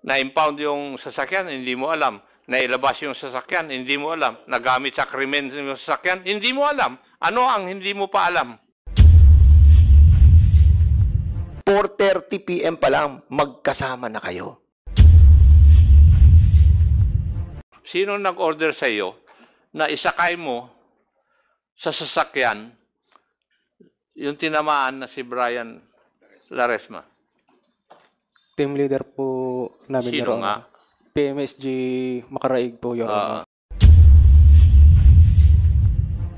Na-impound yung sasakyan, hindi mo alam. Nailabas yung sasakyan, hindi mo alam. Nagamit sa krimen yung sasakyan, hindi mo alam. Ano ang hindi mo pa alam? 4:30 PM pa lang, magkasama na kayo. Sino nag-order sa iyo na isakay mo sa sasakyan yung tinamaan na si Brian Laresma? Team leader po namin. Sino nga? PMSG Makaraig po, Your Honor.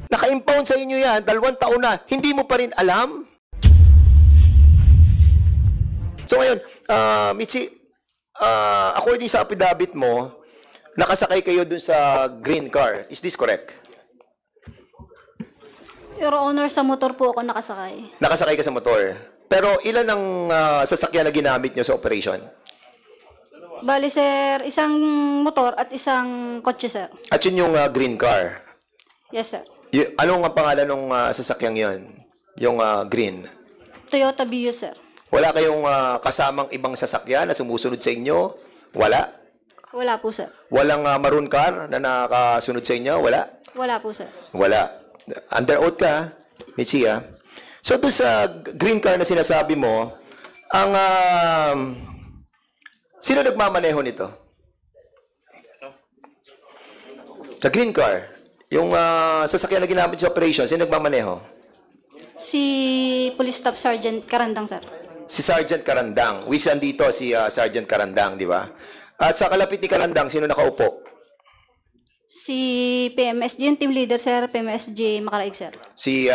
Naka-impound sa inyo yan, 2 taon na, hindi mo pa rin alam? So ngayon, Michi, according sa affidavit mo, nakasakay kayo dun sa green car. Is this correct? Your Honor, sa motor po ako nakasakay. Nakasakay ka sa motor. Pero ilan ang sasakyan na ginamit nyo sa operation? Bali, sir, isang motor at isang kotse, sir. At yun yung green car. Yes, sir. Anong ang pangalan ng sasakyang yon? Yung green? Toyota Vios, sir. Wala kayong kasamang ibang sasakyan na sumusunod sa inyo? Wala? Wala po, sir. Walang maroon car na nakasunod sa inyo? Wala? Wala po, sir. Wala. Under oath ka, Michi, ha? So, doon sa green car na sinasabi mo, ang sino nagmamaneho nito? Sa green car, yung sasakyan na ginamit sa operation, sino nagmamaneho? Si Police Staff Sergeant Karandang, sir. Si Sergeant Karandang. Which andito si Sergeant Karandang, di ba? At sa kalapit ni Karandang, sino nakaupo? Si PMSG, yung team leader, sir. PMSG Makaraig, sir. Si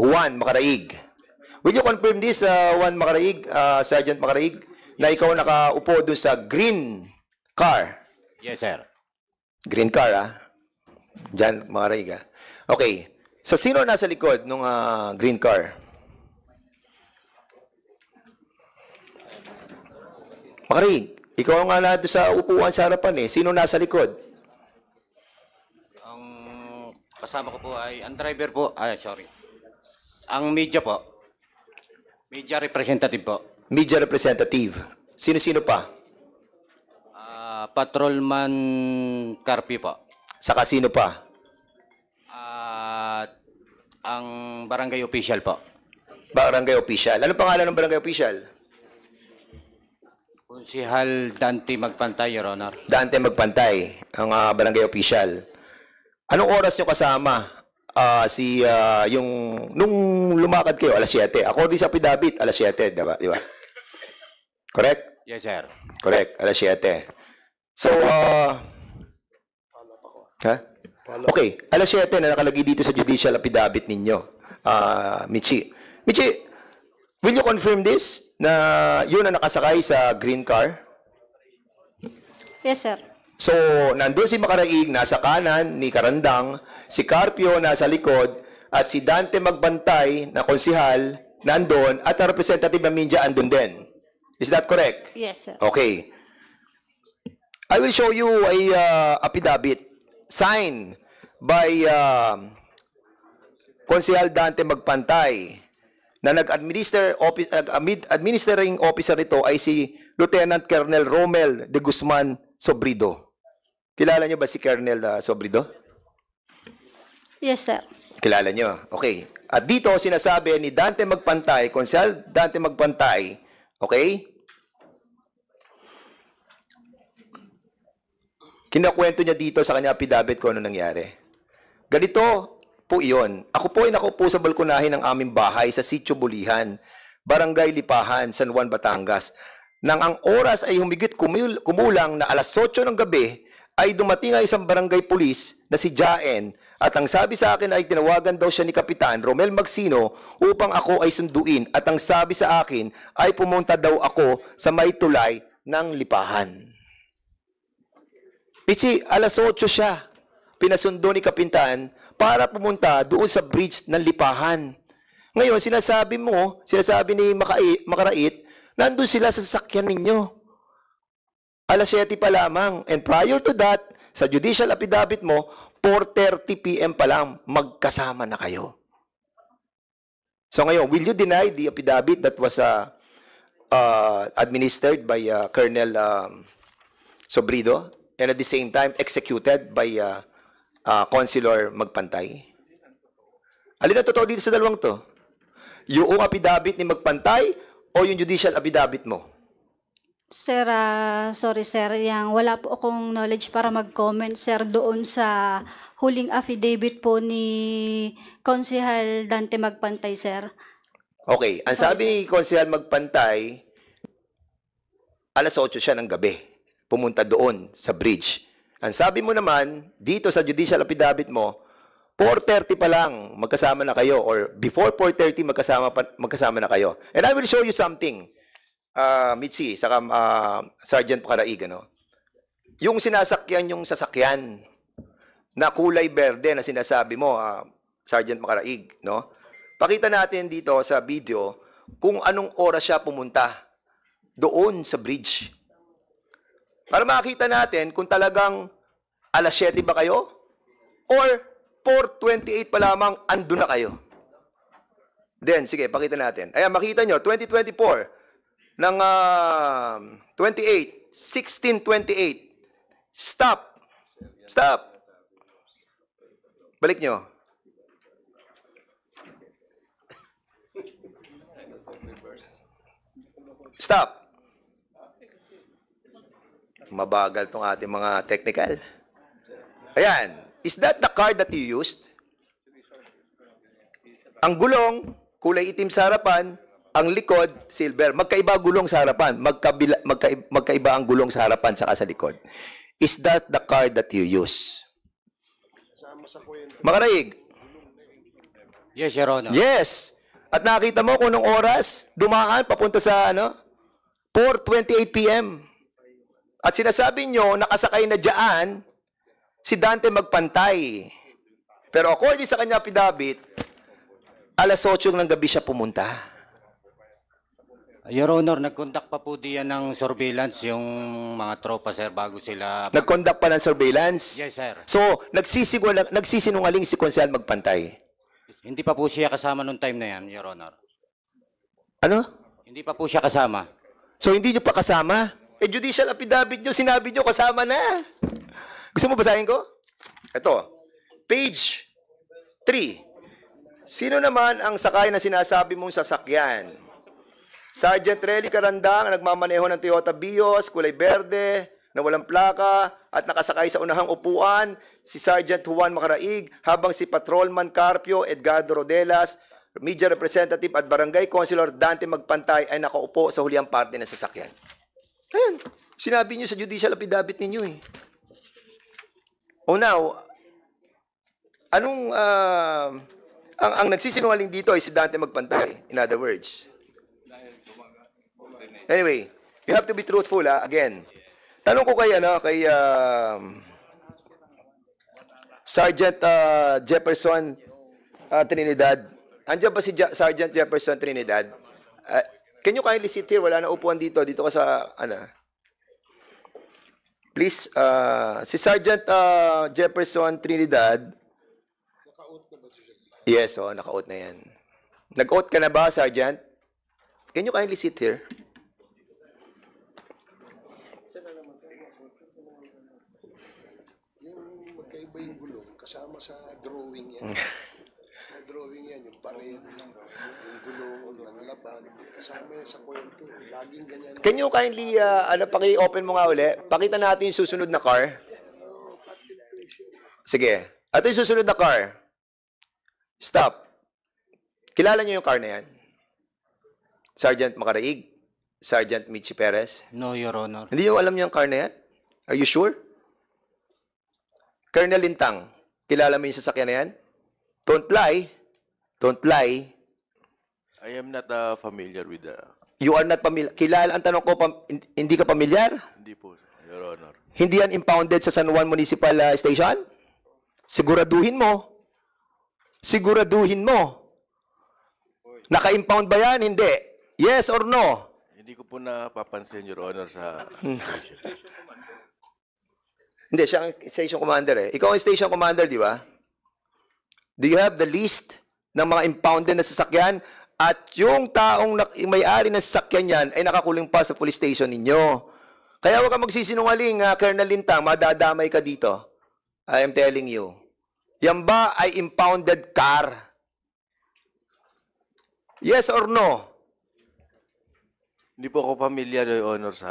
Juan Makaraig. Will you confirm this, Juan Makaraig, Sergeant Makaraig, na ikaw nakaupo doon sa green car? Yes, sir. Green car, ah? Diyan, Makaraig, ah. Okay. So, sino nasa likod ng green car? Makaraig, ikaw nga na doon sa upuan sa harapan, eh. Sino nasa likod? Ang kasama ko po ay, ang driver po, sorry. Ang media po. Media representative po. Media representative. Sino-sino pa? Patrolman Carpi po. Saka sino pa? Ang barangay official po. Barangay official. Ano pangalan ng barangay official? Konsihal Dante Magpantay, Your Honor. Dante Magpantay, ang barangay official. Anong oras nyo kasama? Nung lumakad kayo, alas 7. According sa affidavit, alas 7, diba? Correct? Yes, sir. Correct, alas 7. So, okay, alas 7 na nakalagay dito sa judicial affidavit ninyo, Michi. Michi, will you confirm this, na yun ang nakasakay sa green car? Yes, sir. So, nandun si Makaraig, nasa kanan ni Karandang, si Carpio nasa likod, at si Dante Magbantay na konsihal nandun, at ang representative ng media andun din. Is that correct? Yes, sir. Okay. I will show you a affidavit signed by Konsihal Dante Magpantay na administering officer nito ay si Lieutenant Colonel Romel de Guzman Sobrido. Kilala niyo ba si Colonel Sobrido? Yes, sir. Kilala niyo. Okay. At dito sinasabi ni Dante Magpantay, Konsihal Dante Magpantay, okay? Kinakwento niya dito sa kanya affidavit kung ano nangyari. Ganito po iyon. Ako po ay nakaupo sa balkonahin ng aming bahay sa Sitio Bulihan, Barangay Lipahan, San Juan, Batangas. Nang ang oras ay humigit kumulang na alas 8 ng gabi, ay dumating ang isang barangay pulis na si Jaen at ang sabi sa akin ay tinawagan daw siya ni Kapitan Romel Magsino upang ako ay sunduin at ang sabi sa akin ay pumunta daw ako sa may tulay ng Lipahan. Pichi, alas 8 siya. Pinasundo ni Kapitan para pumunta doon sa bridge ng Lipahan. Ngayon, sinasabi ni Makarait, nandun sila sa sasakyan ninyo. Alas 7 pa lamang. And prior to that, sa judicial affidavit mo, 4:30 PM pa lang, magkasama na kayo. So ngayon, will you deny the affidavit that was administered by Colonel Sobrido and at the same time executed by Consular Magpantay? Alin ang totoo dito sa dalawang to? Yung affidavit ni Magpantay o yung judicial affidavit mo? Sir, sorry sir, wala po akong knowledge para mag-comment sir doon sa huling affidavit po ni Konsehal Dante Magpantay sir. Okay, ang sabi ni Konsehal Magpantay, alas 8 siya ng gabi, pumunta doon sa bridge. Ang sabi mo naman, dito sa judicial affidavit mo, 4:30 pa lang magkasama na kayo or before 4:30 magkasama na kayo. And I will show you something. Mitzi, saka Sergeant Makaraig, ano? Yung sinasakyan yung sasakyan na kulay berde na sinasabi mo, Sergeant Makaraig, no? Pakita natin dito sa video kung anong oras siya pumunta doon sa bridge. Para makita natin kung talagang alas 7 ba kayo or 4:28 pa lamang andun na kayo. Then, sige, pakita natin. Ayan, makita nyo, 2024 ng 16:28. Stop. Stop. Balik nyo. Stop. Mabagal tong ating mga technical. Ayan. Is that the card that you used? Ang gulong, kulay itim sa harapan, ang likod, silver. Magkaiba gulong sa harapan. Magkaiba ang gulong sa harapan saka sa likod. Is that the card that you use? Makaraig? Yes, Your Honor. Yes. At nakita mo kung anong oras dumaan papunta sa 4:28 p.m. At sinasabi nyo, nakasakay na dyan si Dante Magpantay. Pero according sa kanya affidavit, alas 8 ng gabi siya pumunta. Your Honor, nag-conduct pa po diyan ng surveillance yung mga tropa, sir, bago sila... Nag-conduct pa ng surveillance? Yes, sir. So, nagsisinungaling si Konsehal Magpantay? Hindi pa po siya kasama nung time na yan, Your Honor. Ano? Hindi pa po siya kasama. So, hindi nyo pa kasama? Judicial affidavit nyo, sinabi nyo kasama na. Gusto mo basahin ko? Ito. Page 3. Sino naman ang sakay na sinasabi mong sasakyan? Sergeant Relly Carandang, nagmamaneho ng Toyota Vios, kulay berde, na walang plaka, at nakasakay sa unahang upuan, si Sergeant Juan Makaraig, habang si Patrolman Carpio Edgardo Rodelas, Media Representative at Barangay Councilor Dante Magpantay ay nakaupo sa huliang parte ng sasakyan. Ayan, sinabi nyo sa judicial affidavit ninyo eh. Oh now, anong, ang nagsisinungaling dito ay si Dante Magpantay, in other words. Anyway, you have to be truthful, again. Tanong ko kay Sergeant Jefferson Trinidad. Andiyan ba si Sergeant Jefferson Trinidad? Can you kindly sit here? Wala na upuan dito. Dito ka sa, Please, si Sergeant Jefferson Trinidad. Naka-out na ba siya? Yes, naka-out na yan. Nag-out ka na ba, Sergeant? Can you kindly sit here? Magkaiba yung gulong, kasama sa drawing yan. Sa drawing yan, yung pared, yung gulong, ng laban, kasama yan sa kwento. Laging ganyan. Can you kindly, paki-open mo nga uli? Pakita natin yung susunod na car. Sige. Ito yung susunod na car. Stop. Kilala niyo yung car na yan? Sergeant Makaraig? Sergeant Michi Perez? No, Your Honor. Hindi niyo alam yung car na yan? Are you sure? Colonel Lintang, kilala mo yung sasakyan na yan? Don't lie. Don't lie. I am not familiar with the... You are not familiar. Kilala, ang tanong ko, hindi ka familiar? Hindi po, Your Honor. Hindi yan impounded sa San Juan Municipal Station? Siguraduhin mo. Siguraduhin mo. Naka-impound ba yan? Hindi. Yes or no? Hindi ko po napapansin, Your Honor, sa... Hindi, siya ang station commander eh. Ikaw ang station commander, di ba? Do you have the list ng mga impounded na sasakyan at yung taong may-ari ng sasakyan yan ay nakakulong pa sa police station ninyo. Kaya huwag ka magsisinungaling, Colonel Lintang, madadamay ka dito. I am telling you. Yan ba ay impounded car? Yes or no? Hindi po ako familiar, Your Honor, sa...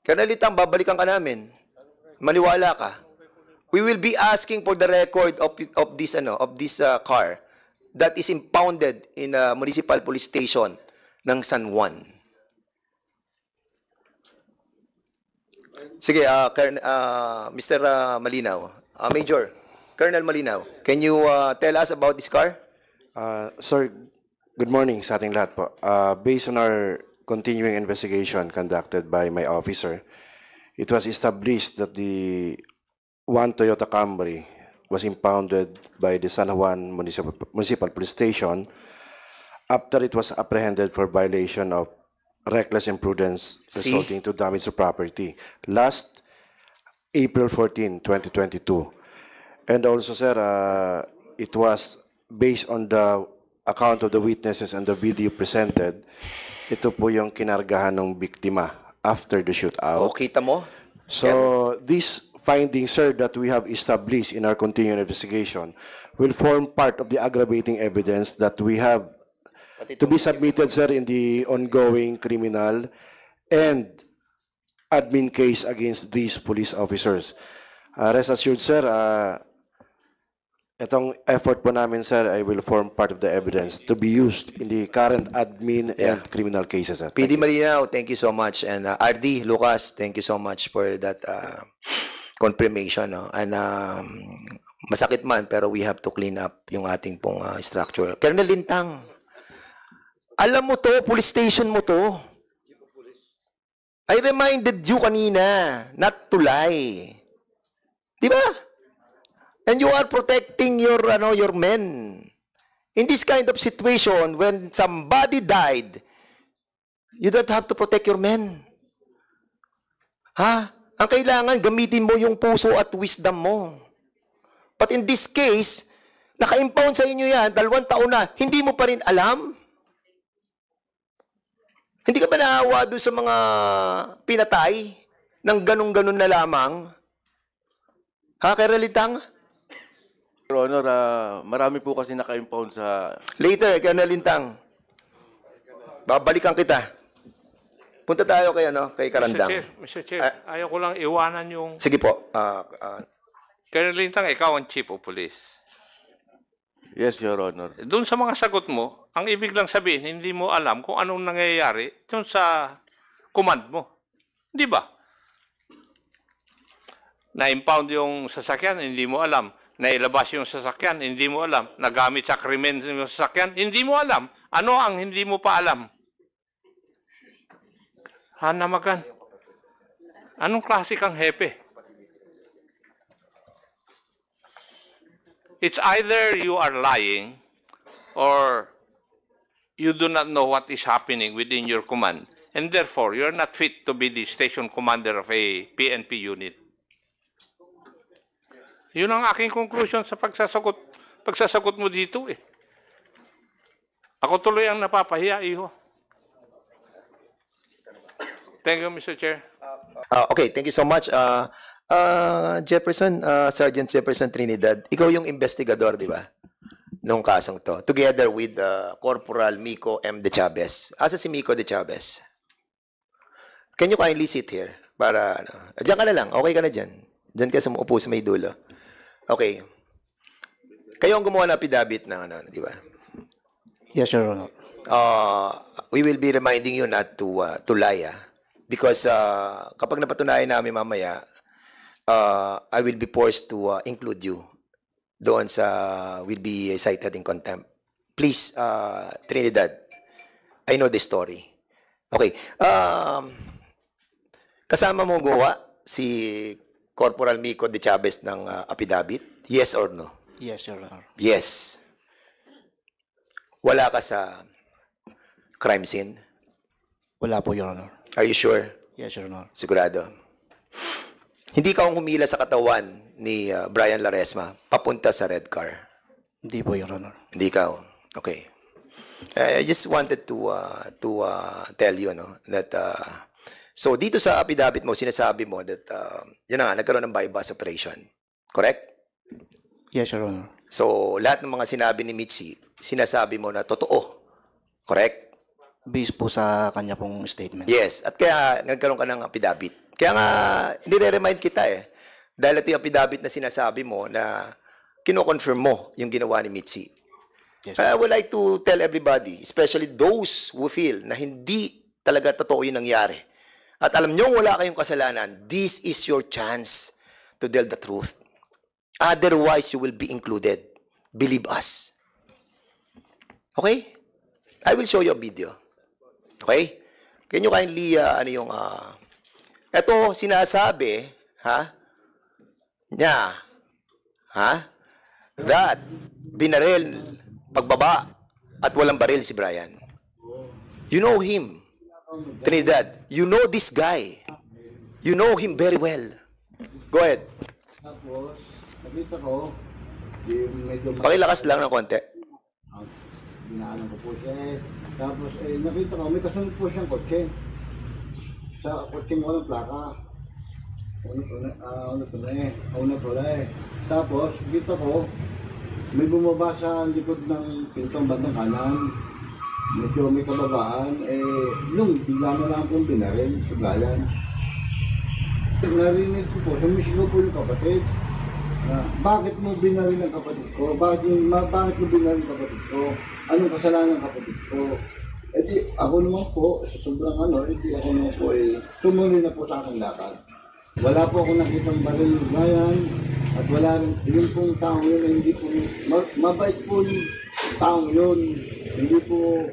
Colonel Lintang, babalikan ka namin. Maniwala ka. We will be asking for the record of this car that is impounded in a municipal police station ng San Juan. Sige, Mr. Malinaw. Major, Colonel Malinaw, can you tell us about this car? Sir, good morning sa ating lahat po. Based on our continuing investigation conducted by my officer, it was established that the one Toyota Camry was impounded by the San Juan Municipal Police Station after it was apprehended for violation of reckless imprudence resulting to damage to property last April 14, 2022. And also, sir, it was based on the account of the witnesses and the video presented, ito po yung kinargahan ng biktima after the shootout. O, kita mo? So, these findings, sir, that we have established in our continuing investigation will form part of the aggravating evidence that we have to be submitted, sir, in the ongoing criminal and admin case against these police officers. Rest assured, sir, itong effort po namin, sir, I will form part of the evidence to be used in the current admin and criminal cases, sir. PD Malinaw, thank you so much. And RD, Lucas, thank you so much for that confirmation. No? And masakit man, pero we have to clean up yung ating pong structure. Colonel Lintang, alam mo to, police station mo to. I reminded you kanina, not to lie. Di ba? And you are protecting your men. In this kind of situation, when somebody died, you don't have to protect your men. Ha? Ang kailangan, gamitin mo yung puso at wisdom mo. But in this case, naka-impound sa inyo yan, 2 taon na, hindi mo pa rin alam? Hindi ka ba naawa doon sa mga pinatay ng ganun-ganun na lamang? Ha, Colonel Lintang? Your Honor, marami po kasi naka-impound sa... Later, Colonel Lintang. Babalikan kita. Punta tayo kay Karandang. Mr. Chair, ayaw ko lang iwanan yung... Sige po. Colonel Lintang, ikaw ang Chief of Police. Yes, Your Honor. Doon sa mga sagot mo, ang ibig lang sabihin, hindi mo alam kung anong nangyayari doon sa command mo. Di ba? Na-impound yung sasakyan, hindi mo alam. Nailabas yung sasakyan, hindi mo alam. Nagamit sa krimen yung sasakyan, hindi mo alam. Ano ang hindi mo pa alam? Hanamagan. Anong klase kang hepe? It's either you are lying or you do not know what is happening within your command, and therefore you're not fit to be the station commander of a PNP unit. Yun ang aking conclusion sa pagsasagot mo dito eh. Ako tuloy ang napapahiya, iho. Thank you, Mr. Chair. Okay, thank you so much. Jefferson, Sergeant Jefferson Trinidad, ikaw yung investigador, di ba? Nung kasong to. Together with Corporal Miko M. De Chavez. Asa si Miko De Chavez? Can you kindly sit here? Para, diyan ka na lang. Okay ka na dyan. Diyan ka sa upo sa may dulo. Okay. Kayo ang gumawa ng affidavit ng di ba? Yes, Your Honor. We will be reminding you not to lie, because kapag napatunayan namin mamaya, I will be forced to include you doon sa will be cited in contempt. Please, Trinidad, I know the story. Okay. Kasama mo gawa si Corporal Miko De Chavez ng affidavit? Yes or no? Yes, Your Honor. Yes. Wala ka sa crime scene? Wala po, Your Honor. Are you sure? Yes, Your Honor. Sigurado? Hindi ka ang humila sa katawan ni Brian Laresma papunta sa red car. Hindi po, Your Honor. Hindi ka. Okay. I just wanted to tell you no that so dito sa affidavit mo sinasabi mo that yun na nga, nagkaroon ng bypass operation. Correct? Yes, Your Honor. So lahat ng mga sinabi ni Mitzi, sinasabi mo na totoo. Correct? Based po sa kanya pong statement. Yes, at kaya nagkaroon ka ng affidavit. Kaya nga nire-remind kita dahil ito yung affidavit na sinasabi mo na kino-confirm mo yung ginawa ni Mitzi. Yes, I would like to tell everybody, especially those who feel na hindi talaga totoo yung nangyari. At alam nyo wala kayong kasalanan, this is your chance to tell the truth. Otherwise, you will be included. Believe us. Okay? I will show you a video. Okay? Can you kindly, ito, sinasabi, that binaril, pagbaba, at walang baril si Brian. You know him, Trinidad. You know this guy. You know him very well. Go ahead. Tapos, nakita ko, medyo Pakilakas lang ng konti. dinaanan ko po siya Tapos, nakita ko, may kasunod po siyang kotse. Sa kotseng walang plaka. Una pala Tapos, kita ko, may bumaba sa likod ng pintong bandang kanan. Medyo may kababaan. Nung bigla na lang pong binaril sa Brian. Narinig ko po, sumisigaw po yung kapatid. Bakit mo binaril ang kapatid ko? Bakit mo binaril ang kapatid ko? Anong kasalanan ng kapatid ko? Di ako naman po, sa sobrang di ako naman po sumuli na po sa aking lakad. Wala po ako nakitang baril ng Brian at wala rin, yung pong taong yun na hindi po, mabait po yung taong yun. Hindi po,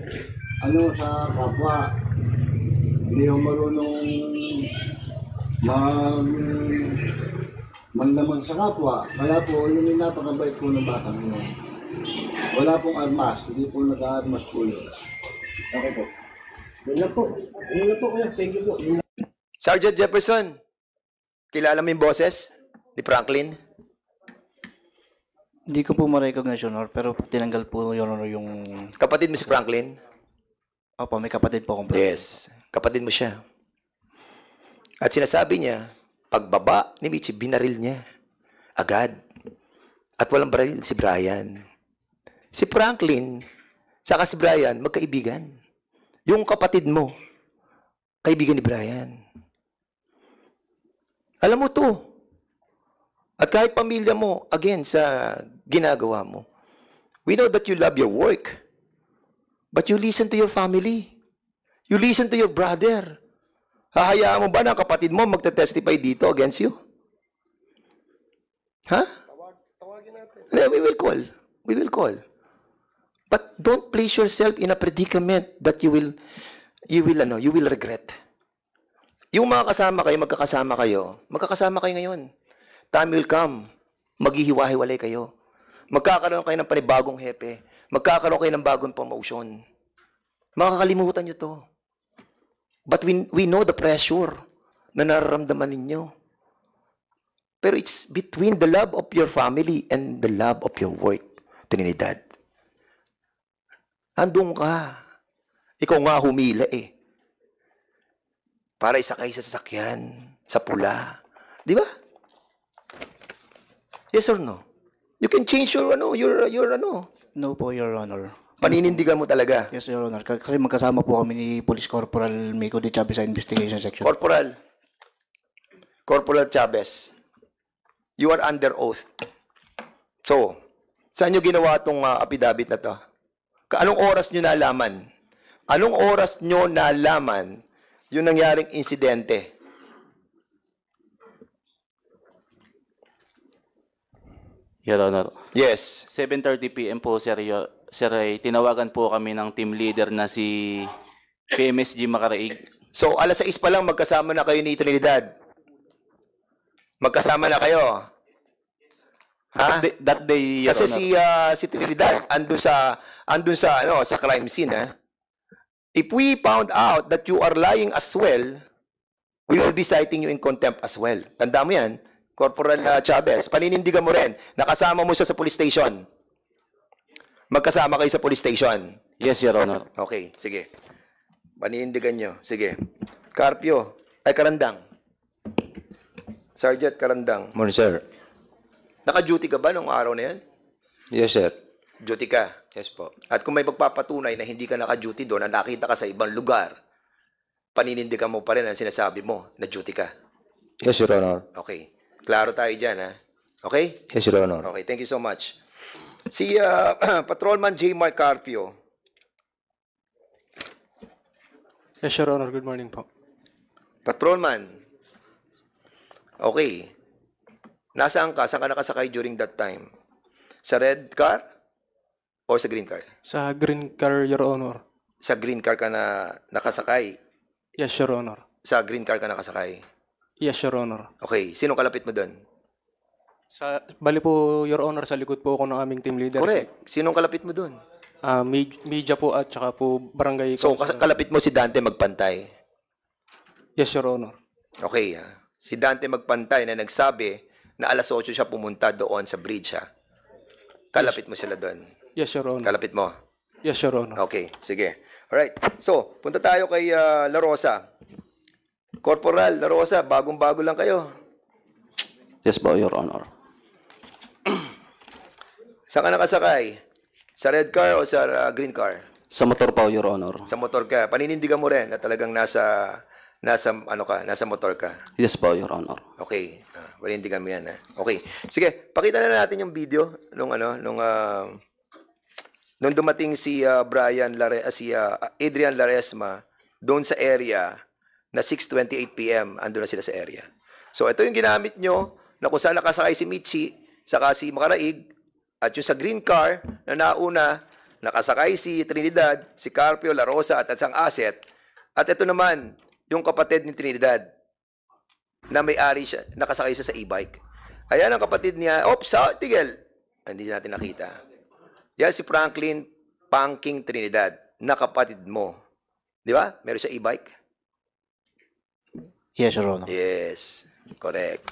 sa kapwa. Hindi ako marunong manlaman sa kapwa. Kaya po, yun yung napakabait po ng batang yun. Wala pong armas, hindi po nag-armas po yun. Okay po. Yun lang po. Kuya. Thank you po. Sergeant Jefferson, kilala mo yung boses ni Franklin? Hindi ko po ma-recognize, Your Honor, pero tinanggal po, Your Honor, yung... Kapatid mo si Franklin? Opo, may kapatid po akong Yes, kapatid mo siya. At sinasabi niya, pagbaba ni Mitzi, binaril niya. Agad. At walang baril si Brian. Si Franklin, saka si Brian, magkaibigan. Yung kapatid mo, kaibigan ni Brian. Alam mo to. At kahit pamilya mo, again, sa ginagawa mo, we know that you love your work. But you listen to your family. You listen to your brother. Hahayaan mo ba na kapatid mo magte-testify dito against you? Tawagin natin. We will call. We will call. But don't place yourself in a predicament that you will regret. Yung mga kasama kayo, magkakasama kayo ngayon. Time will come. Maghihiwa-hiwalay kayo. Magkakaroon kayo ng panibagong hepe. Magkakaroon kayo ng bagong promotion. Makakalimutan nyo to. But we know the pressure na nararamdaman ninyo. Pero it's between the love of your family and the love of your work, Trinidad. Andun ka. Ikaw nga humila para isakay sa sasakyan, sa pula. Di ba? Yes or no? You can change your No po, Your Honor. Paninindigan mo talaga. Yes, Your Honor. Kasi magkasama po kami ni Police Corporal Mico de Chavez sa Investigation Section. Corporal Chavez, you are under oath. So, saan nyo ginawa itong affidavit na to? Anong oras nyo nalaman? Anong oras nyo nalaman yung nangyaring insidente? Your Honor. Yes. 7:30 PM po, Sir, tinawagan po kami ng team leader na si PMSG Macaraig. So, alas 6 pa lang magkasama na kayo ni Trinidad. Magkasama na kayo. Ha? That day, Your Kasi Honor. si Trinidad andun sa crime scene, ha? If we found out that you are lying as well, we will be citing you in contempt as well. Tanda mo yan, Corporal Chavez. Paninindigan mo rin, nakasama mo siya sa police station. Magkasama kayo sa police station. Yes, Your Honor. Okay, sige. Paninindigan nyo. Sige. Carpio, ay Karandang. Sergeant Karandang. Morning, sir. Naka-duty ka ba nung araw na yan? Yes, sir. Duty ka. Yes po. At kung may magpapatunay na hindi ka naka-duty doon, na nakita ka sa ibang lugar, paninindigan mo pa rin ang sinasabi mo na duty ka. Yes, Your Honor. Okay. Klaro tayo dyan, ha? Okay? Yes, Your Honor. Okay, thank you so much. Si Patrolman J. Mark Carpio. Yes, Your Honor. Good morning po. Patrolman. Okay. Nasaan ka? Saan ka nakasakay during that time? Sa red car or sa green car? Sa green car, Your Honor. Sa green car ka na nakasakay? Yes, Your Honor. Sa green car ka nakasakay? Yes, Your Honor. Okay. Sino kalapit mo doon? Bali po, Your Honor, sa likod po ako ng aming team leader. Correct. Sinong kalapit mo doon? Media po at saka po barangay. So, council. kalapit mo si Dante Magpantay? Yes, Your Honor. Okay, ha? Si Dante Magpantay na nagsabi na alas 8 siya pumunta doon sa bridge, ha? Kalapit mo sila doon? Yes, Your Honor. Kalapit mo? Yes, Your Honor. Okay, sige. Alright. So, punta tayo kay La Rosa. Corporal La Rosa, bagong-bago lang kayo. Yes po, Your Honor. Saan ka nakasakay? Sa red car o sa green car? Sa motor po, Your Honor. Sa motor ka. Paninindigan mo rin na talagang nasa motor ka. Yes po, Your Honor. Okay. Paninindigan mo yan, ha? Okay. Sige, pakita na natin yung video nung dumating si Adrian Laresma doon sa area na 6:28 p.m. andun na sila sa area. So ito yung ginamit nyo na kung saan nakasakay si Michi saka si Makaraig at yung sa green car na nauna nakasakay si Trinidad, si Carpio, La Rosa at isang asset. At ito naman yung kapatid ni Trinidad na may-ari siya, nakasakay siya sa e-bike. Ayan ang kapatid niya. Tigil. Hindi natin nakita. Yan si Franklin Panking Trinidad na kapatid mo. Di ba? Meron siya e-bike? Yes, Your Honor. Yes. Correct.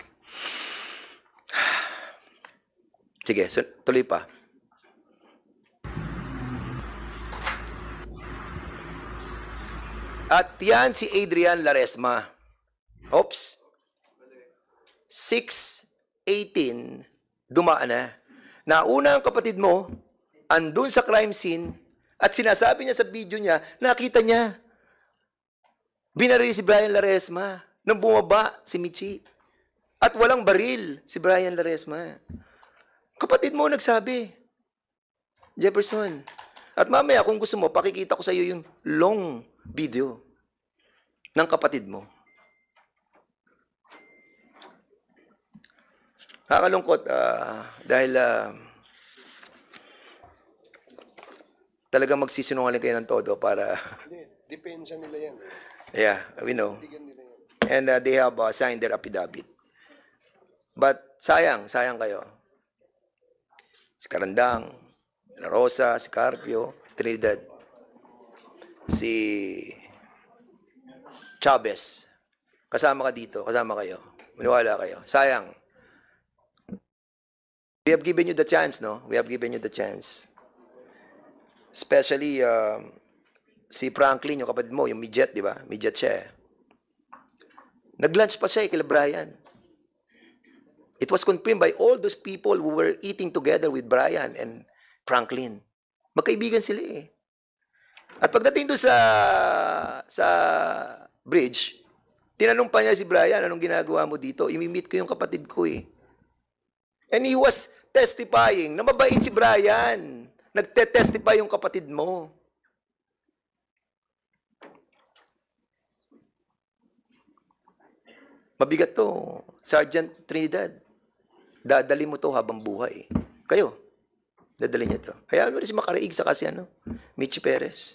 Sige, tuloy pa. At yan si Adrian Laresma. 6:18, dumaan na. Nauna ang kapatid mo, andun sa crime scene, at sinasabi niya sa video niya, nakita niya. Binaril si Brian Laresma nang bumaba si Michi. At walang baril si Brian Laresma. Kapatid mo nagsabi, Jefferson. At mamaya, kung gusto mo, pakikita ko sa iyo yung long video ng kapatid mo. Nakakalungkot dahil talagang magsisinungaling kayo ng todo para... Hindi, depensa nila yan. Yeah, we know. And they have signed their affidavit. But sayang kayo. Si Karandang, La Rosa, si Carpio, Trinidad, si Chavez. Kasama ka dito, kasama kayo. Maniwala kayo. Sayang. We have given you the chance, no? We have given you the chance. Especially si Franklin, yung kapatid mo, yung midget, di ba? Midget siya eh. Nag-lunch pa siya kila Brian. It was confirmed by all those people who were eating together with Brian and Franklin. Magkaibigan sila eh. At pagdating doon sa bridge, tinanong pa niya si Brian, anong ginagawa mo dito? Imi-meet ko yung kapatid ko eh. And he was testifying na mabait si Brian. Nagte-testify yung kapatid mo. Mabigat to, Sergeant Trinidad. Dadali mo to habang buhay. Kayo, dadali niyo to. Kaya mo rin si Makaraig sa kasi Michi Perez.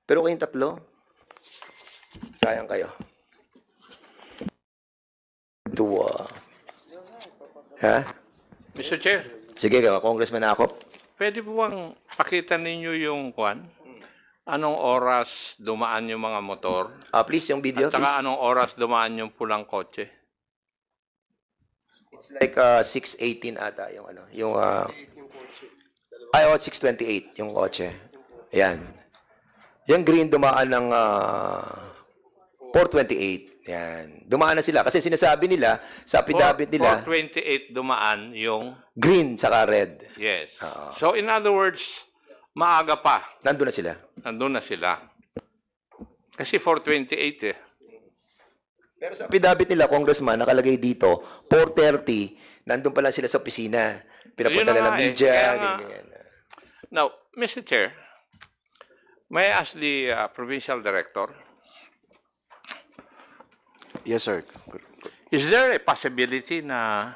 Pero kayong tatlo, sayang kayo. Tuwa. Ha? Mr. Chair, Sige, Congressman Akop. pwede po bang pakita ninyo yung anong oras dumaan yung mga motor? Please, yung video, At saka please. anong oras dumaan yung pulang kotse? It's like 6:18 ata yung ano, yung 6:28 yung kotse. Ayan. Yung green dumaan ng 4:28. Yan. Dumaan na sila kasi sinasabi nila sa affidavit nila 4:28 dumaan yung green saka red. yes. So in other words, maaga pa. Nandun na sila. Nandun na sila. Kasi 4:28 eh. Pero sa affidavit nila, Congressman, nakalagay dito 4:30, nandun pa lang sila sa opisina. Pinapunta Yun na na ng nga eh. media. Kaya nga- ganyan. Now, Mr. Chair, may I ask the provincial director, Yes, sir. is there a possibility na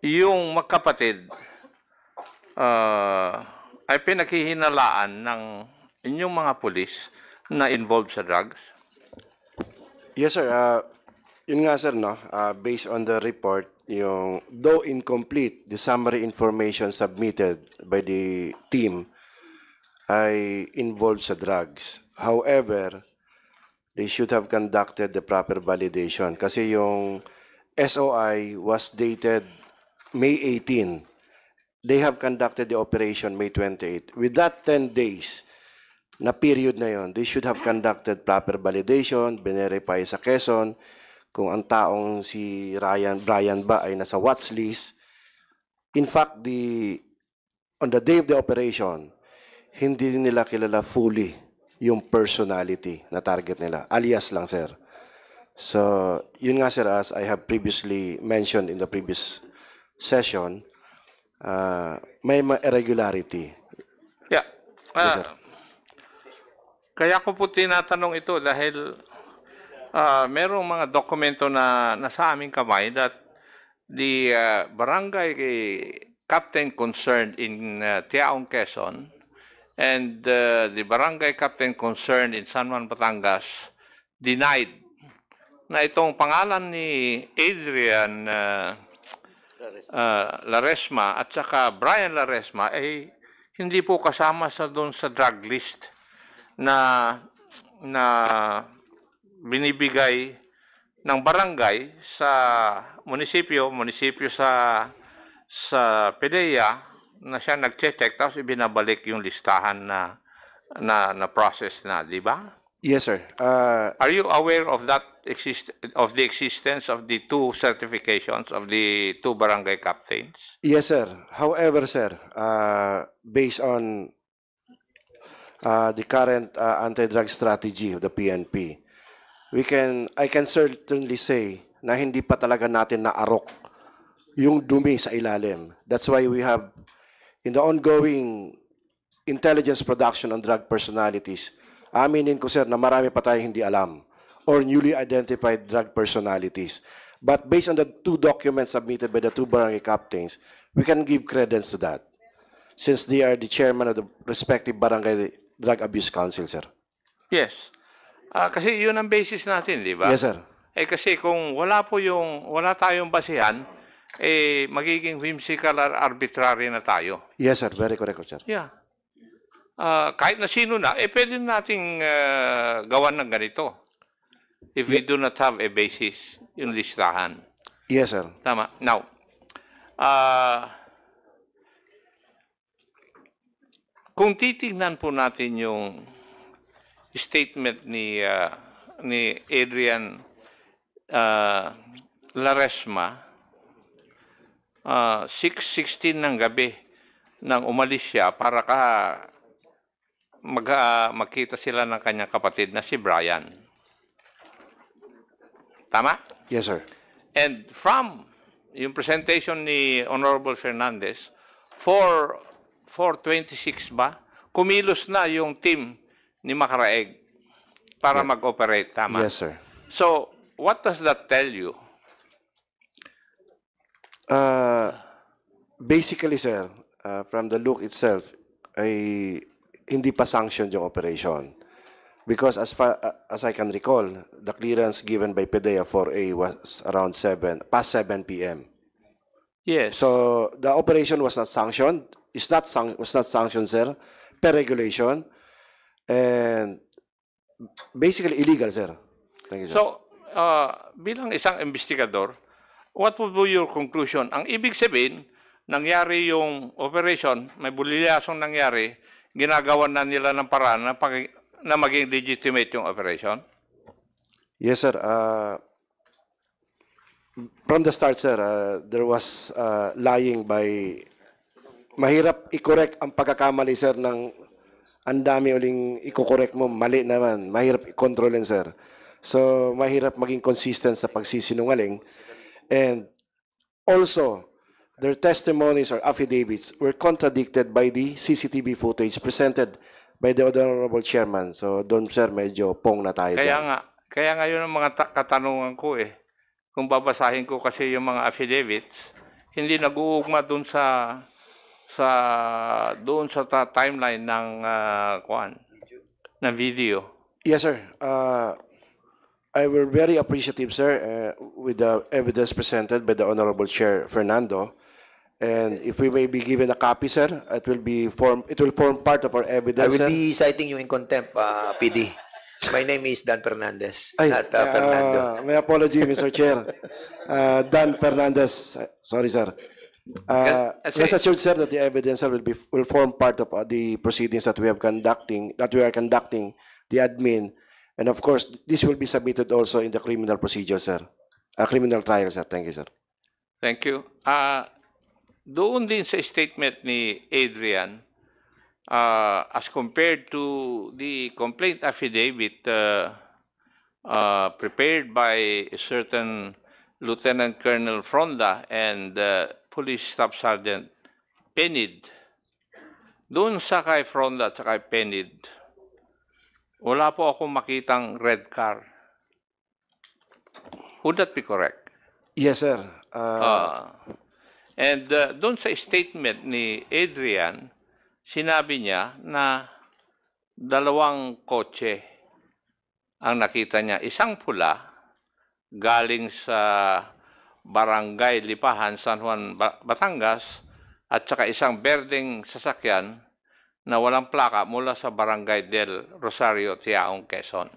yung magkapatid ay pinaghihinalaan ng inyong mga pulis na involved sa drugs? Yes, sir. Yun nga, sir, no? Based on the report, yung, though incomplete, the summary information submitted by the team ay involved sa drugs. However, they should have conducted the proper validation kasi yung SOI was dated May 18. They have conducted the operation May 28. With that 10 days na period na yon, they should have conducted proper validation, binerify sa Quezon, kung ang taong si Brian ba ay nasa watch list. In fact, on the day of the operation, hindi nila kilala fully yung personality na target nila. Alias lang, sir. So, yun nga, sir, as I have previously mentioned in the previous session, may irregularity. Yeah. Yes, sir. Kaya ko po tinatanong ito dahil merong mga dokumento na nasa aming kamay that the barangay captain concerned in Tiaong, Quezon and the barangay captain concerned in San Juan, Batangas denied na itong pangalan ni Adrian Laresma at saka Brian Laresma ay hindi po kasama doon sa drug list na binibigay ng barangay sa munisipyo sa PDEA na siya nag-check tapos ibinabalik yung listahan na process na, di ba? Yes, sir. Are you aware of that of the existence of the two certifications of the two barangay captains? Yes, sir. However, sir, based on the current anti-drug strategy of the PNP, I can certainly say na hindi pa talaga natin naarok yung dumi sa ilalim. That's why we have, in the ongoing intelligence production on drug personalities, aminin ko, sir, na marami pa tayong hindi alam or newly identified drug personalities. But based on the two documents submitted by the two barangay captains, we can give credence to that since they are the chairman of the respective barangay drug abuse council, sir. Yes. Kasi yun ang basis natin, di ba? Yes, sir. Kasi kung wala tayong basihan, magiging whimsical or arbitrary na tayo. Yes, sir. Very correct, sir. Yeah. Kahit na sino na, pwede nating gawan ng ganito. If we do not have a basis, yung listahan. Yes, sir. Tama. Now, kung titignan po natin yung statement ni Adrian Laresma, 6:16 ng gabi nang umalis siya para magkita sila ng kanyang kapatid na si Brian. Tama? Yes, sir. And from yung presentation ni Honorable Fernandez, 4:26 ba? Kumilos na yung team ni Macaraeg para mag-operate. Tama? Yes, sir. So, what does that tell you? Basically, sir, from the look itself, ay hindi pa sanctioned yung operation. Because as far as I can recall, the clearance given by PDEA 4A was around past 7 p.m. Yes. So the operation was not sanctioned. Was not sanctioned, sir, per regulation, and basically illegal, sir. Thank you, sir. So, bilang isang investigador, what would be your conclusion? Ang ibig sabihin, nangyari yung operation, may bulilyasong nangyari, ginagawa na nila ng paraan na maging legitimate yung operation? Yes, sir. From the start, sir, there was lying by... Mahirap i-correct ang pagkakamali, sir, ng ang dami uling i-correct mo, mali naman. Mahirap i-controlin, sir. So, mahirap maging consistent sa pagsisinungaling. And also, their testimonies or affidavits were contradicted by the CCTV footage presented by the Honorable Chairman. So, doon, sir, medyo pong na tayo. Kaya nga yun ang mga katanungan ko eh. Kung babasahin ko kasi yung mga affidavits, hindi nag-uugma doon sa timeline ng ng video. Yes, sir. I were very appreciative, sir, with the evidence presented by the Honorable Chair Fernando. And if we may be given a copy, sir, it will form part of our I evidence. will sir. be citing you in contempt, PD. My name is Dan Fernandez, not Fernando. My apology, Mr. Chair. Dan Fernandez. Sorry, sir. Rest assured, sir, that the evidence, sir, will form part of the proceedings that we are conducting, the admin, and of course, this will be submitted also in the criminal procedure, sir. Criminal trial, sir. Thank you, sir. Thank you. Doon din sa statement ni Adrian, as compared to the complaint affidavit prepared by a certain Lieutenant Colonel Fronda and Police Staff Sergeant Penid, doon sa kay Fronda at kay Penid, wala po akong makitang red car. Would that be correct? Yes, sir. And doon sa statement ni Adrian, sinabi niya na 2 kotse ang nakita niya. Isang pula galing sa Barangay Lipahan, San Juan, Batangas, at saka isang berdeng sasakyan na walang plaka mula sa Barangay del Rosario, Tiaong, Quezon.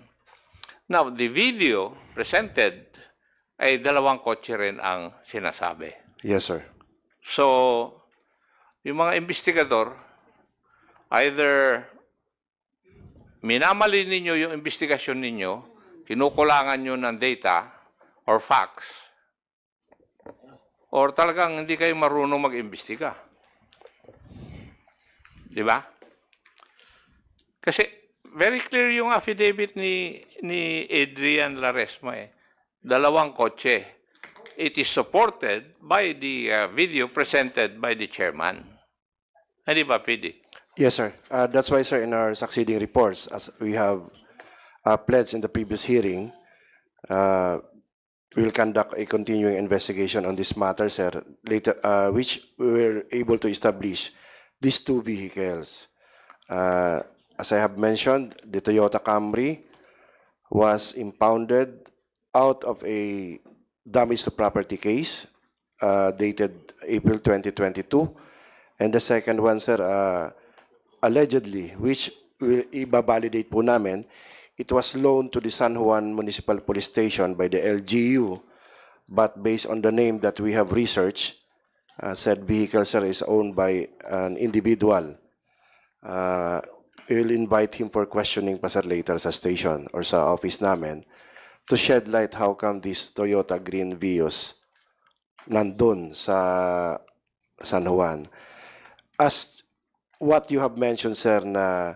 Now, the video presented ay 2 kotse rin ang sinasabi. Yes, sir. So, yung mga investigador, either minamali ninyo yung investigasyon ninyo, kinukulangan nyo ng data or facts, or talagang hindi kayo marunong mag-imbestiga. Di ba? Kasi very clear yung affidavit ni Adrian Laresma eh. 2 kotse. It is supported by the video presented by the chairman. Hindi ba, PD? Yes, sir. That's why, sir, in our succeeding reports, as we have pledged in the previous hearing, we will conduct a continuing investigation on this matter, sir, later, which we were able to establish these 2 vehicles. As I have mentioned, the Toyota Camry was impounded out of a damage to property case dated April 2022. And the second one, sir, allegedly, which will i-validate po namin, it was loaned to the San Juan Municipal Police Station by the LGU, but based on the name that we have researched, said vehicle, sir, is owned by an individual. We will invite him for questioning pa, sir, later sa station or sa office namin to shed light how come this Toyota Green Vios nandun sa San Juan. As what you have mentioned, sir, na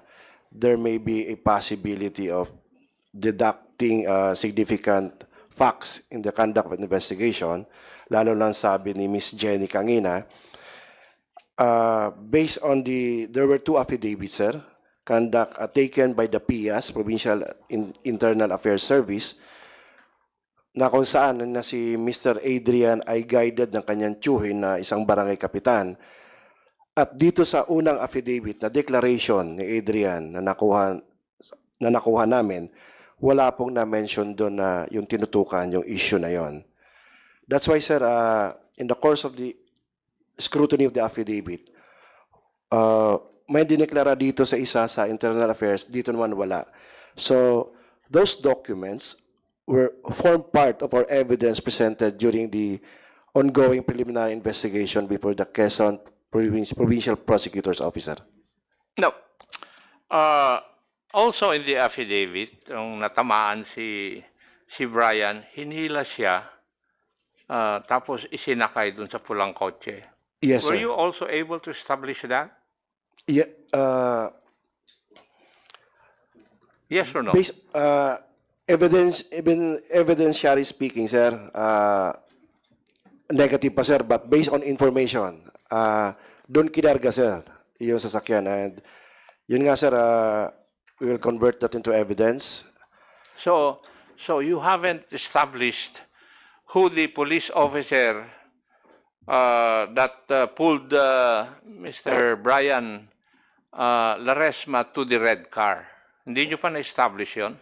there may be a possibility of deducting significant facts in the conduct of investigation, lalo lang sabi ni Miss Jenny Kangina, based on there were 2 affidavits, sir, taken by the PIAS, Provincial Internal Affairs Service, na kung saan na si Mr. Adrian ay guided ng kanyang tiyuhin na isang barangay kapitan. At dito sa unang affidavit na declaration ni Adrian na nakuha namin, wala pong na-mention doon na yung tinutukan, yung issue na yon. That's why, sir, in the course of the scrutiny of the affidavit, may dineklara dito sa isa sa internal affairs, dito naman wala. So, those documents form part of our evidence presented during the ongoing preliminary investigation before the Quezon Provincial Prosecutor's Officer. No. Also in the affidavit, nung natamaan si Brian, hinila siya, tapos isinakay dun sa pulang kotse. Yes, Were sir. you also able to establish that? Yeah, Yes or no? based, evidentiary speaking, sir, negative pa, sir, but based on information, doon kinarga, sir, yung sasakyan. And yun nga, sir, we will convert that into evidence. So you haven't established who the police officer that pulled Mr. Brian Laresma to the red car. Hindi nyo pa na-establish yun?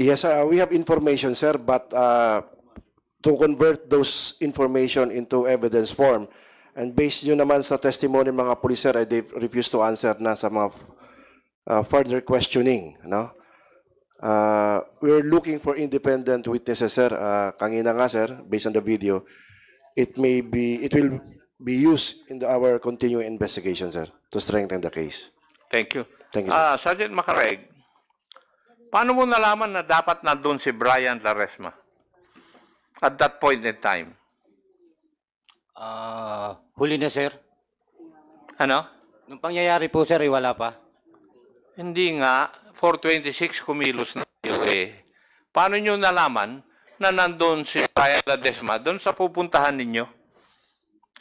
Yes, we have information, sir, but to convert those information into evidence form, and based yun naman sa testimony ng mga police, sir, they refused to answer na sa mga further questioning, no? We're looking for independent witnesses, sir. Kanina nga, sir, based on the video, it will be used in our continuing investigation, sir, to strengthen the case. Thank you. Thank you, sir. Sergeant Macareg, paano mo nalaman na dapat nandun si Brian Laresma at that point in time? Huli na, sir. Ano? Nung pangyayari po, sir, wala pa. Hindi nga, 426 kumilos na kayo eh. Paano nyo nalaman na nandun si Brian Laresma doon sa pupuntahan ninyo?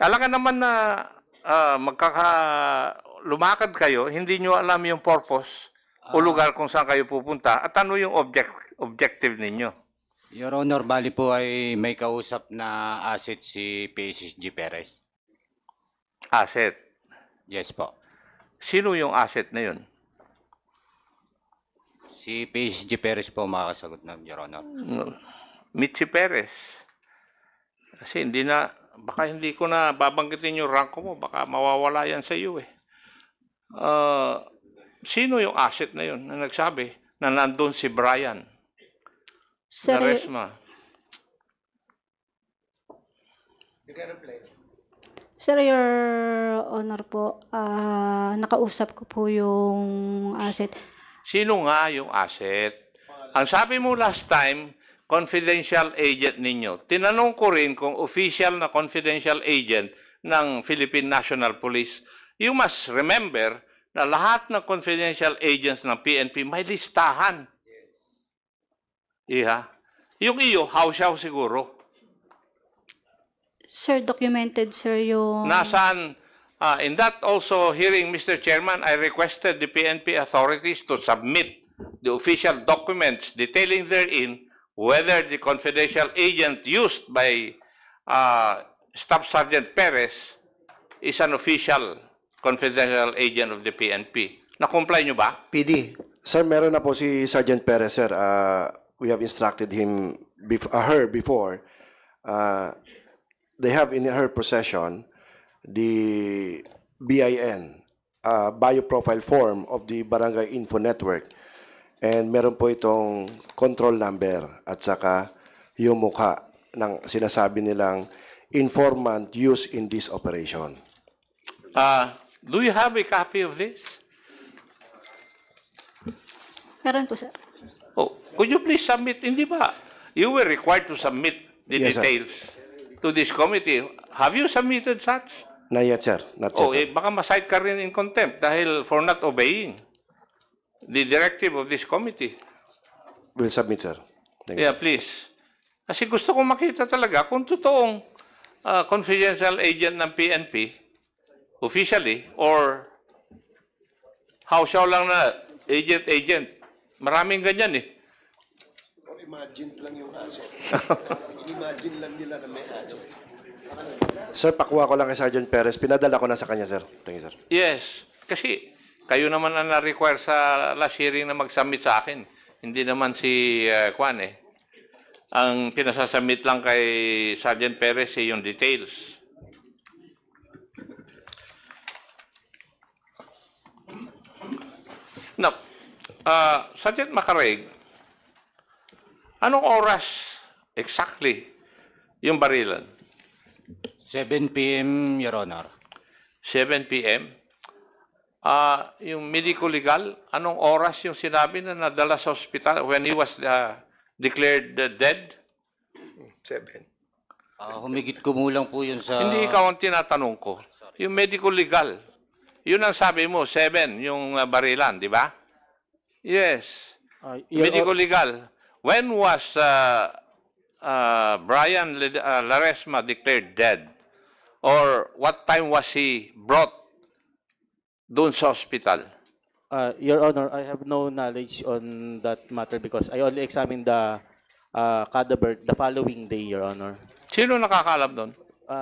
Alam ka naman na lumakad kayo, hindi nyo alam yung purpose o lugar kung saan kayo pupunta at ano yung objective ninyo. Your Honor, bali po ay may kausap na asset si PSG Perez. Asset? Yes po. Sino yung asset na yun? Si PSG Perez po makakasagot na, Your Honor. Meet si Perez. Kasi baka hindi ko na babanggitin yung ranko mo, baka mawawala yan sa iyo eh. Sino yung asset na yun na nagsabi na nandun si Brian Laresma? Sir, Your Honor po, nakausap ko po yung asset. Sino nga yung asset? Ang sabi mo last time, confidential agent ninyo. Tinanong ko rin kung official na confidential agent ng Philippine National Police. You must remember na lahat ng confidential agents ng PNP may listahan. Iha. Yung iyo, hawsyaw siguro. Sir, documented, sir, yung... Nasaan? In that also hearing, Mr. Chairman, I requested the PNP authorities to submit the official documents detailing therein whether the confidential agent used by Staff Sergeant Perez is an official confidential agent of the PNP. Na-comply nyo ba? PD. Sir, meron na po si Sergeant Perez, sir. We have instructed her before. They have in her possession the BIN, bioprofile form of the Barangay Info Network. And meron po itong control number at saka yung mukha ng sinasabi nilang informant used in this operation. Do you have a copy of this? Meron po, sir. Oh, could you please submit? Hindi ba? You were required to submit the Yes, sir. details to this committee. Have you submitted such? Not yet, sir. Not yet, Oh, sir. baka ma-cite ka rin in contempt dahil for not obeying the directive of this committee. We'll submit, sir. Thank you. Yeah, please. Kasi gusto kong makita talaga kung totoong confidential agent ng PNP, officially, or hawsyaw lang na agent. Maraming ganyan eh. Or imagine lang yung asset. Imagine lang nila na may asset. Sir, pakuha ko lang kay Sergeant Perez. Pinadala ko na sa kanya, sir. Thank you, sir. Yes. Kasi kayo naman ang na-require sa last hearing na mag-submit sa akin. Hindi naman si Juan eh. Ang pinasasubmit lang kay Sergeant Perez yung details. Now, Sergeant Macareg, anong oras exactly yung barilan? 7 p.m., Your Honor. 7 p.m. Yung medico legal, anong oras yung sinabi na nadala sa ospital when he was declared dead? 7. Humigit kumulang po yun sa... Hindi ikaw ang tinatanong ko. Yung medical legal, yun ang sabi mo, 7, yung barilan, di ba? Yes. Medical legal. When was Brian Laresma declared dead? Or what time was he brought doon sa hospital? Your Honor, I have no knowledge on that matter because I only examined the cadaver the following day, Your Honor. Sino nakakalam doon?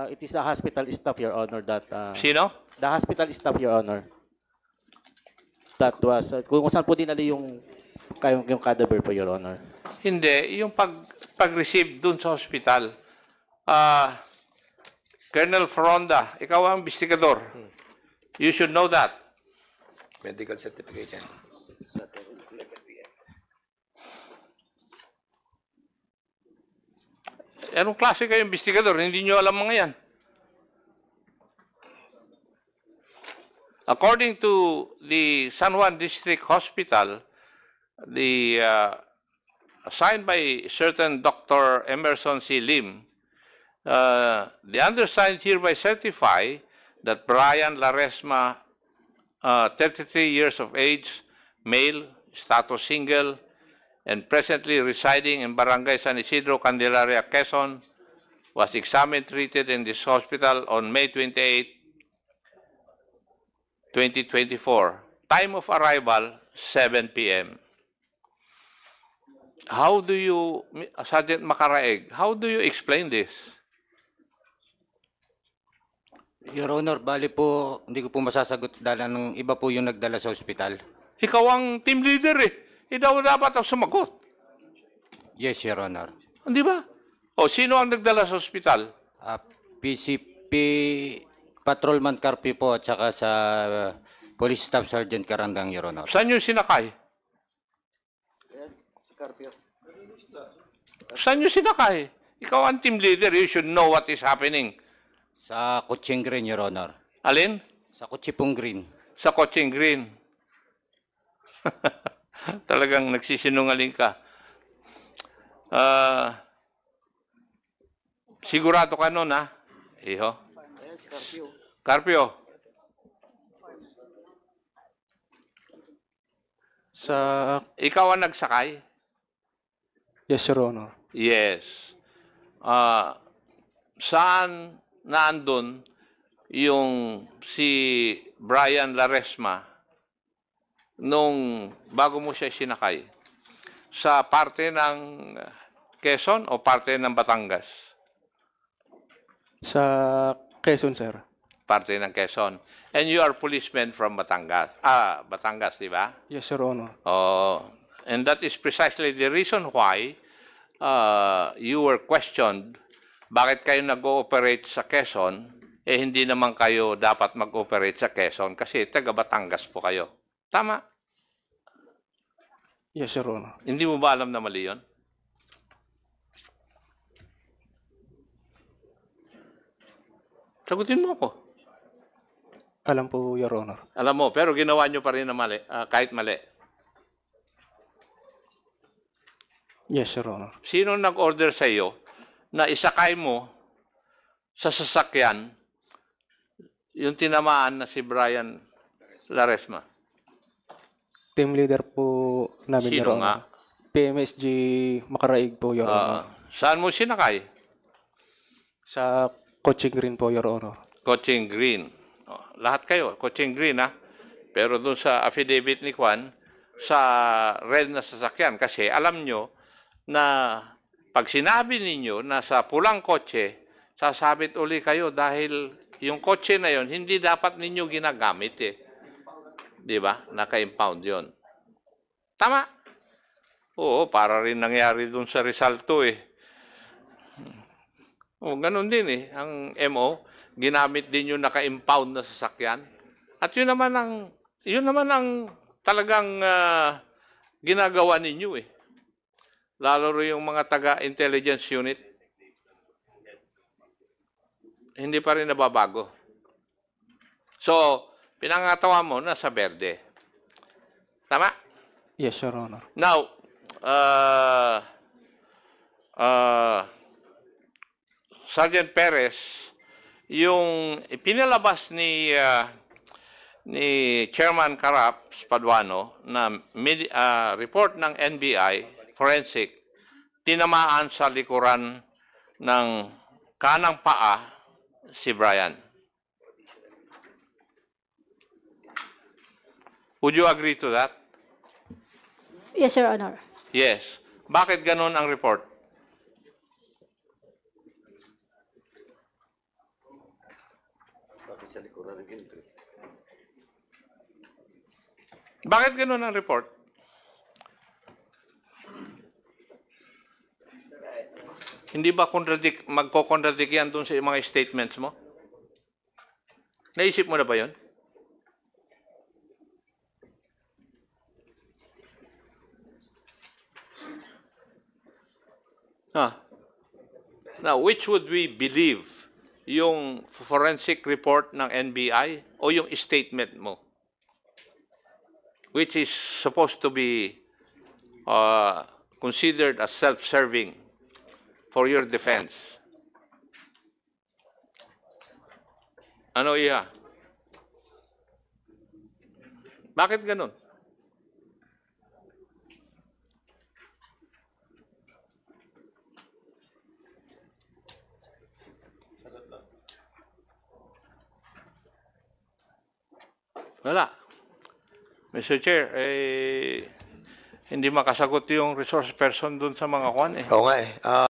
It is a hospital staff, Your Honor, that... Sino? The hospital staff, Your Honor. That was... kung saan po dinali yung cadaver po, Your Honor. Hindi. Yung pag-receive doon sa hospital, Colonel Fronda, ikaw ang investigador. You should know that. Medical certificate yan. Anong klase kayo investigador? Hindi nyo alam mga yan. According to the San Juan District Hospital, the signed by certain Dr. Emerson C. Lim, the undersigned hereby certify that Brian Laresma, 33 years of age, male, status single, and presently residing in Barangay San Isidro, Candelaria, Quezon, was examined, treated in this hospital on May 28, 2024. Time of arrival, 7 p.m. How do you, Sergeant Macaraeg, how do you explain this? Your Honor, bali po, hindi ko po masasagot dahil ng iba po yung nagdala sa ospital. Ikaw ang team leader eh. Ikaw dapat ang sumagot. Yes, Your Honor. Di ba? O, sino ang nagdala sa ospital? PCP Patrolman Carpio po at saka sa Police Staff Sergeant Karandang, Your Honor. Saan yung sinakay? Saan yung sinakay? Ikaw ang team leader. You should know what is happening. Sa Kutsing Green, Your Honor. Alin? Sa Kutsipong Green. Sa Kutsing Green. Talagang nagsisinungaling ka. Sigurado ka nun, ha? Iho? Carpio. Ikaw ang nagsakay? Yes, Your Honor. Yes. Saan naandun yung si Brian Laresma nung bago mo siya sinakay? Sa parte ng Quezon o parte ng Batangas? Sa Quezon, sir. Parte ng Quezon. And you are policemen from Batangas. Batangas, di ba? Yes, Your Honor. Oh, and that is precisely the reason why you were questioned. Bakit kayo nag-ooperate sa Quezon? Hindi naman kayo dapat mag-ooperate sa Quezon kasi taga Batangas po kayo. Tama? Yes, Your Honor. Hindi mo ba alam na mali yun? Sagutin mo ako. Alam po, Your Honor. Alam mo, pero ginawa nyo pa rin na mali, kahit mali. Yes, Your Honor. Sino nag-order sa iyo na isakay mo sa sasakyan yung tinamaan na si Brian Laresma? Team leader po namin, Sino Your Honor. nga? PMSG Macaraig po, Your Honor. Saan mo sinakay? Sa Coaching Green po, Your Honor. Coaching Green. Lahat kayo, Coaching Green, ha? Pero doon sa affidavit ni Juan, sa red na sasakyan, kasi alam nyo na pag sinabi ninyo na sa pulang kotse, sasabit uli kayo dahil yung kotse na yon hindi dapat ninyo ginagamit eh. Di ba? Naka-impound yon. Tama? Oo, para rin nangyari doon sa Rizal 2 eh. O, ganun din eh. Ang MO, ginamit din yung naka-impound na sasakyan. At yun naman ang talagang ginagawa ninyo eh. Lalo rin yung mga taga-intelligence unit. Hindi pa rin nababago. So, pinangatawa mo na sa berde. Tama? Yes, Your Honor. Now, Sergeant Perez, yung pinalabas ni Chairman Caraps Paduano na report ng NBI forensic, tinamaan sa likuran ng kanang paa si Brian. Would you agree to that? Yes, Your Honor. Yes. Bakit ganun ang report? Bakit ganun ang report? Hindi ba magko-contradict yan dun sa mga statements mo? Naisip mo na ba yun? Now, which would we believe? Yung forensic report ng NBI o yung statement mo? Which is supposed to be considered as self-serving for your defense. Ano iya? Bakit ganun? Wala. Mr. Chair, hindi makasagot yung resource person dun sa mga kwan eh. Oo nga eh.